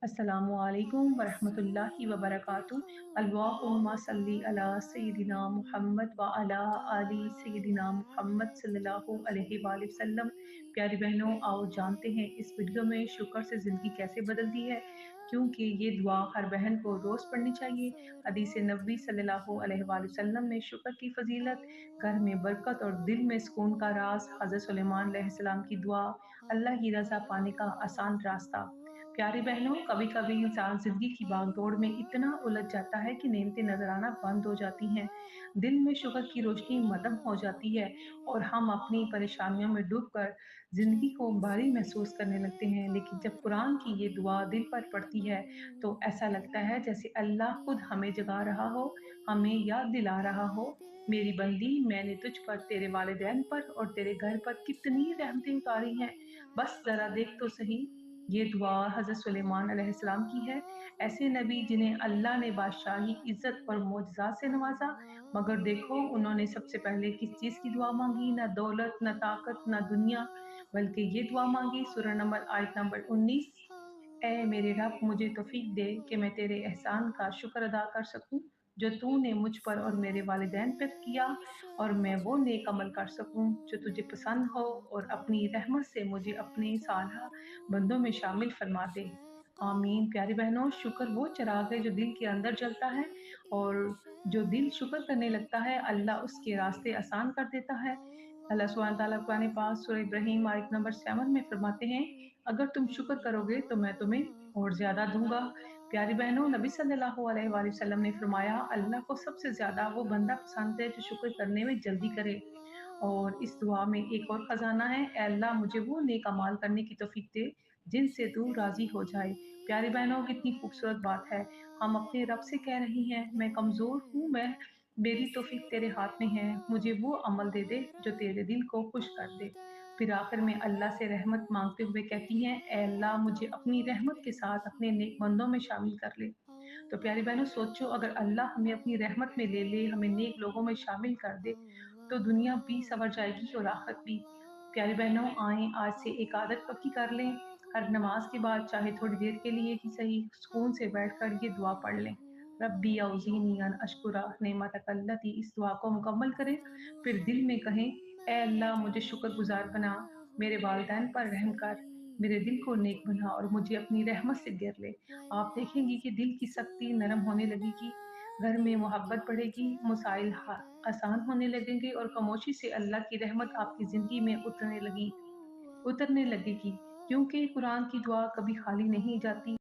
अस्सलामु अलैकुम वरहमतुल्लाहि वबरकातुहू। अल्लाहुम्मा सल्ली अला सय्यिदिना मुहम्मद व अला आलि सय्यिदिना मुहम्मद सल्लल्लाहु अलैहि वसल्लम। प्यारी बहनों, आओ जानते हैं इस वीडियो में शुक्र से ज़िंदगी कैसे बदलती है, क्योंकि ये दुआ हर बहन को रोज़ पढ़नी चाहिए। हदीस नबी सल्लल्लाहु अलैहि वसल्लम में शुक्र की फजीलत, घर में बरकत और दिल में सुकून का राज। हज़रत सुलेमान अलैहिस्सलाम की दुआ, अल्लाह की रज़ा पाने का आसान रास्ता। प्यारी बहनों, कभी कभी इंसान जिंदगी की भागदौड़ में इतना उलझ जाता है कि नेमतें नजर आना बंद हो जाती हैं। दिल में शुक्र की रोशनी मदम हो जाती है और हम अपनी परेशानियों में डूबकर जिंदगी को भारी महसूस करने लगते हैं। लेकिन जब कुरान की ये दुआ दिल पर पड़ती है तो ऐसा लगता है जैसे अल्लाह खुद हमें जगा रहा हो, हमें याद दिला रहा हो, मेरी बंदी, मैंने तुझ पर, तेरे वालिदैन पर और तेरे घर पर कितनी रहमतें उतारी हैं, बस जरा देख तो सही। ये दुआ हज़रत सुलेमान अलैहिस्सलाम की है, ऐसे नबी जिन्हें अल्लाह ने बादशाही, इज़्ज़त और मोजज़ात से नवाज़ा। मगर देखो उन्होंने सबसे पहले किस चीज़ की दुआ माँगी, ना दौलत, ना ताकत, ना दुनिया, बल्कि ये दुआ माँगी। सूरह नंबर आयत नंबर 19, ऐ मेरे रब, मुझे तौफीक दे कि मैं तेरे एहसान का शुक्र अदा कर सकूं जो तूने मुझ पर और मेरे वालिदैन पर किया, और मैं वो नेक अमल कर सकूं जो तुझे पसंद हो, और अपनी रहमत से मुझे अपने सालहा बंदों में शामिल फरमा दे। आमीन। प्यारी बहनों, शुक्र वो चिराग है जो दिल के अंदर जलता है, और जो दिल शुक्र करने लगता है अल्लाह उसके रास्ते आसान कर देता है। अल्लाह सुब्हानहू तआला कुरान पाक सूरह इब्राहीम आयत नंबर 7 में फरमाते हैं, अगर तुम शुक्र करोगे तो मैं तुम्हें और ज्यादा दूंगा। प्यारी बहनों, नबी सल्लल्लाहु अलैहि वसल्लम ने फरमाया, अल्लाह को सबसे ज्यादा वो बंदा पसंद है जो शुक्र करने में जल्दी करे। और इस दुआ में एक और खजाना है, ऐ अल्लाह मुझे वो नेक अमाल करने की तौफीक दे जिनसे तू राजी हो जाए। प्यारी बहनों, कितनी खूबसूरत बात है। हम अपने रब से कह रही हैं, मैं कमजोर हूँ, मैं मेरी तौफीक तेरे हाथ में है, मुझे वो अमल दे दे जो तेरे दिल को खुश कर दे। फिर आखिर में अल्लाह से रहमत मांगते हुए कहती हैं, ऐ अल्लाह मुझे अपनी रहमत के साथ अपने नेक बंदों में शामिल कर ले। तो प्यारी बहनों, सोचो अगर अल्लाह हमें अपनी रहमत में ले ले, हमें नेक लोगों में शामिल कर दे, तो दुनिया भी संवर जाएगी और आखिरत भी। प्यारी बहनों, आए आज से एक आदत पक्की कर लें, हर नमाज के बाद चाहे थोड़ी देर के लिए ही सही सुकून से बैठकर ये दुआ पढ़ लें, रब्बी औज़ीनी अन अशकुरा नेमतक अल्लती। इस दुआ को मुकम्मल करें, फिर दिल में कहें, ए अल्लाह मुझे शुक्रगुजार बना, मेरे वालिदैन पर रहम कर, मेरे दिल को नेक बना और मुझे अपनी रहमत से घेर ले। आप देखेंगी कि दिल की सख्ती नरम होने लगेगी, घर में मोहब्बत बढ़ेगी, मसाइल आसान होने लगेंगे और खामोशी से अल्लाह की रहमत आपकी ज़िंदगी में उतरने लगेगी, क्योंकि कुरान की दुआ कभी खाली नहीं जाती।